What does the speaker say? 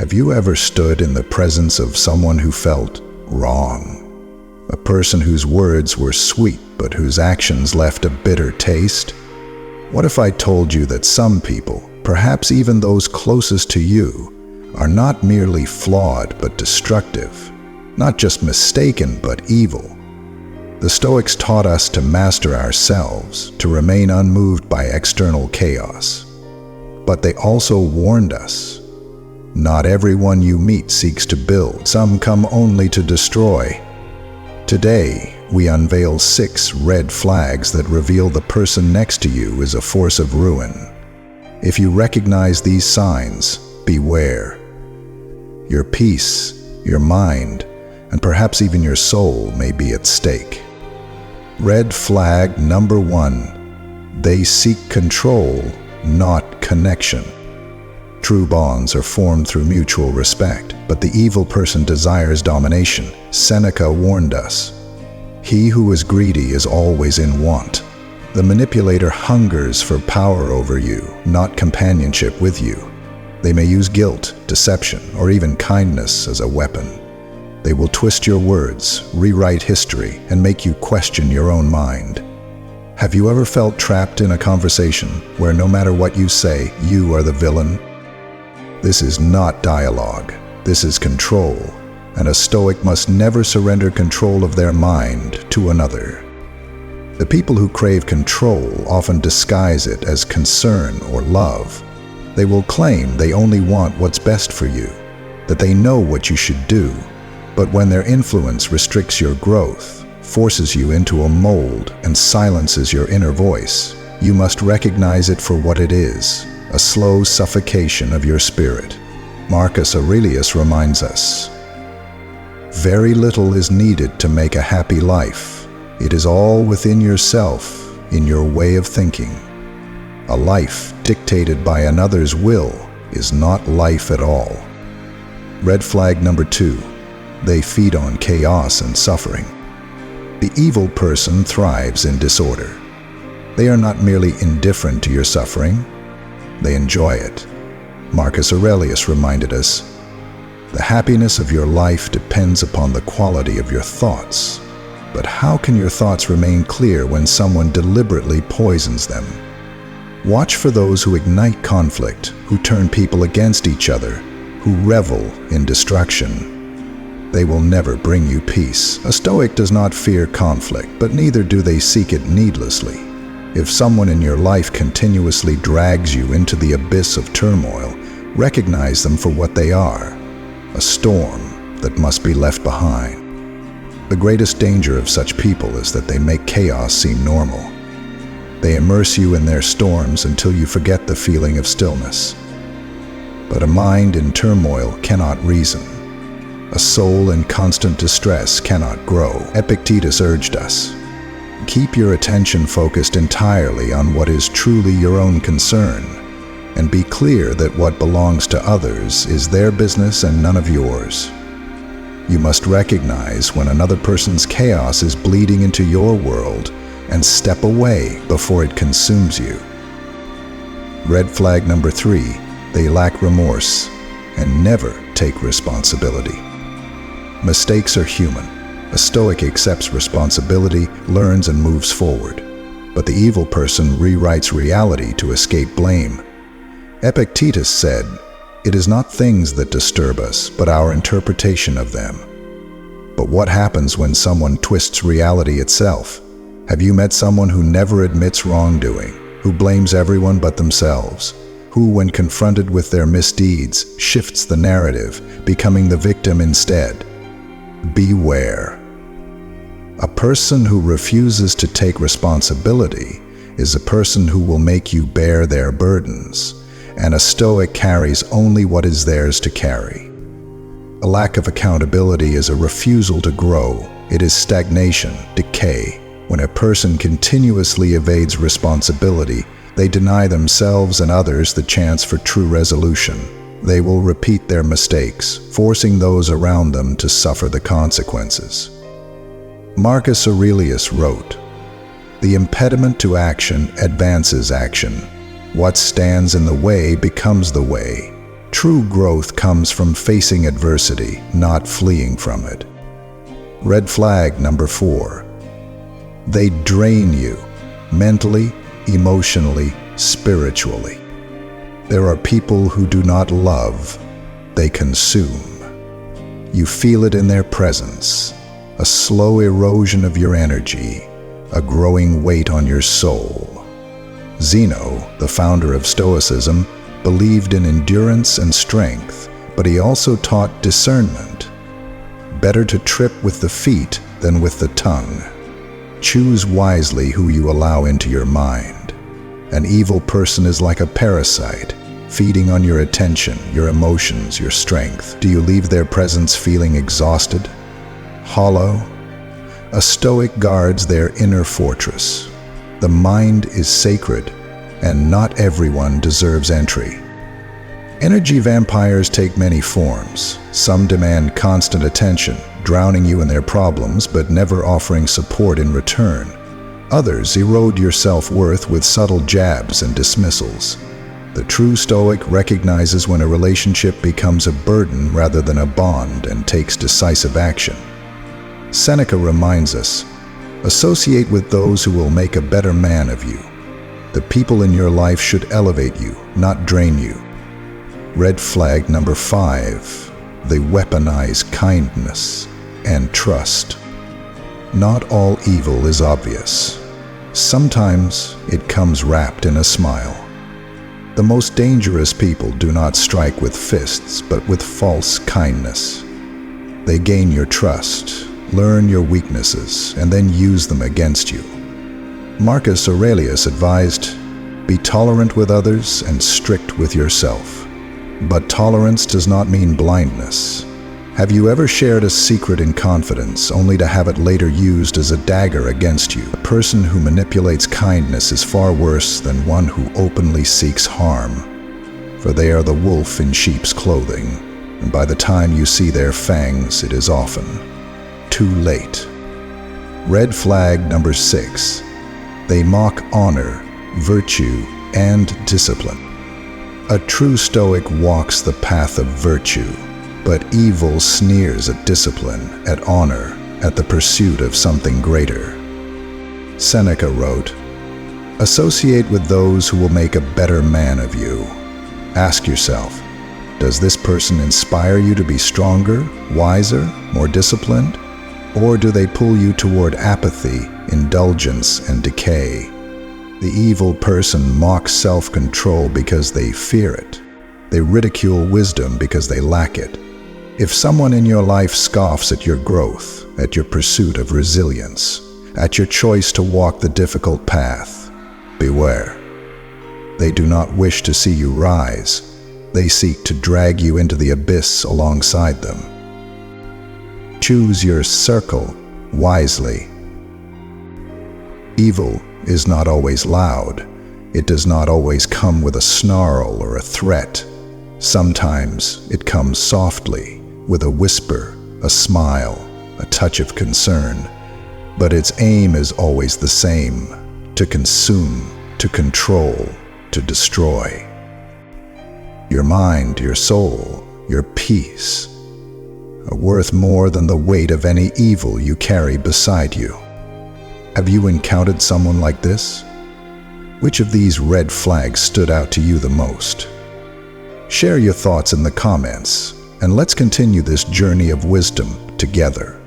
Have you ever stood in the presence of someone who felt wrong? A person whose words were sweet but whose actions left a bitter taste? What if I told you that some people, perhaps even those closest to you, are not merely flawed but destructive, not just mistaken but evil? The Stoics taught us to master ourselves, to remain unmoved by external chaos. But they also warned us, not everyone you meet seeks to build, some come only to destroy. Today, we unveil 6 red flags that reveal the person next to you is a force of ruin. If you recognize these signs, beware. Your peace, your mind, and perhaps even your soul may be at stake. Red flag number 1. They seek control, not connection. True bonds are formed through mutual respect, but the evil person desires domination. Seneca warned us. He who is greedy is always in want. The manipulator hungers for power over you, not companionship with you. They may use guilt, deception, or even kindness as a weapon. They will twist your words, rewrite history, and make you question your own mind. Have you ever felt trapped in a conversation where no matter what you say, you are the villain? This is not dialogue. This is control, and a Stoic must never surrender control of their mind to another. The people who crave control often disguise it as concern or love. They will claim they only want what's best for you, that they know what you should do. But when their influence restricts your growth, forces you into a mold, and silences your inner voice, you must recognize it for what it is, a slow suffocation of your spirit. Marcus Aurelius reminds us, "Very little is needed to make a happy life. It is all within yourself, in your way of thinking. A life dictated by another's will is not life at all." Red flag number 2. They feed on chaos and suffering. The evil person thrives in disorder. They are not merely indifferent to your suffering, they enjoy it. Marcus Aurelius reminded us, "The happiness of your life depends upon the quality of your thoughts. But how can your thoughts remain clear when someone deliberately poisons them?" Watch for those who ignite conflict, who turn people against each other, who revel in destruction. They will never bring you peace. A Stoic does not fear conflict, but neither do they seek it needlessly. If someone in your life continuously drags you into the abyss of turmoil, recognize them for what they are, a storm that must be left behind. The greatest danger of such people is that they make chaos seem normal. They immerse you in their storms until you forget the feeling of stillness. But a mind in turmoil cannot reason. A soul in constant distress cannot grow. Epictetus urged us, "Keep your attention focused entirely on what is truly your own concern, and be clear that what belongs to others is their business and none of yours." You must recognize when another person's chaos is bleeding into your world and step away before it consumes you. Red flag number 3, they lack remorse and never take responsibility. Mistakes are human. A Stoic accepts responsibility, learns, and moves forward. But the evil person rewrites reality to escape blame. Epictetus said, "It is not things that disturb us, but our interpretation of them." But what happens when someone twists reality itself? Have you met someone who never admits wrongdoing, who blames everyone but themselves, who, when confronted with their misdeeds, shifts the narrative, becoming the victim instead? Beware. A person who refuses to take responsibility is a person who will make you bear their burdens, and a Stoic carries only what is theirs to carry. A lack of accountability is a refusal to grow. It is stagnation, decay. When a person continuously evades responsibility, they deny themselves and others the chance for true resolution. They will repeat their mistakes, forcing those around them to suffer the consequences. Marcus Aurelius wrote, "The impediment to action advances action. What stands in the way becomes the way." True growth comes from facing adversity, not fleeing from it. Red flag number 4. They drain you, mentally, emotionally, spiritually. There are people who do not love, they consume. You feel it in their presence, a slow erosion of your energy, a growing weight on your soul. Zeno, the founder of Stoicism, believed in endurance and strength, but he also taught discernment. Better to trip with the feet than with the tongue. Choose wisely who you allow into your mind. An evil person is like a parasite, feeding on your attention, your emotions, your strength. Do you leave their presence feeling exhausted, hollow? A Stoic guards their inner fortress. The mind is sacred, and not everyone deserves entry. Energy vampires take many forms. Some demand constant attention, drowning you in their problems but never offering support in return. Others erode your self-worth with subtle jabs and dismissals. The true Stoic recognizes when a relationship becomes a burden rather than a bond and takes decisive action. Seneca reminds us, associate with those who will make a better man of you. The people in your life should elevate you, not drain you. Red flag number 5. They weaponize kindness and trust. Not all evil is obvious. Sometimes it comes wrapped in a smile. The most dangerous people do not strike with fists, but with false kindness. They gain your trust, learn your weaknesses, and then use them against you. Marcus Aurelius advised, be tolerant with others and strict with yourself. But tolerance does not mean blindness. Have you ever shared a secret in confidence only to have it later used as a dagger against you? A person who manipulates kindness is far worse than one who openly seeks harm, for they are the wolf in sheep's clothing, and by the time you see their fangs, it is often too late. Red flag number 6. They mock honor, virtue, and discipline. A true Stoic walks the path of virtue, but evil sneers at discipline, at honor, at the pursuit of something greater. Seneca wrote, associate with those who will make a better man of you. Ask yourself, does this person inspire you to be stronger, wiser, more disciplined? Or do they pull you toward apathy, indulgence, and decay? The evil person mocks self-control because they fear it. They ridicule wisdom because they lack it. If someone in your life scoffs at your growth, at your pursuit of resilience, at your choice to walk the difficult path, beware. They do not wish to see you rise. They seek to drag you into the abyss alongside them. Choose your circle wisely. Evil is not always loud. It does not always come with a snarl or a threat. Sometimes it comes softly, with a whisper, a smile, a touch of concern. But its aim is always the same: to consume, to control, to destroy. Your mind, your soul, your peace are worth more than the weight of any evil you carry beside you. Have you encountered someone like this? Which of these red flags stood out to you the most? Share your thoughts in the comments, and let's continue this journey of wisdom together.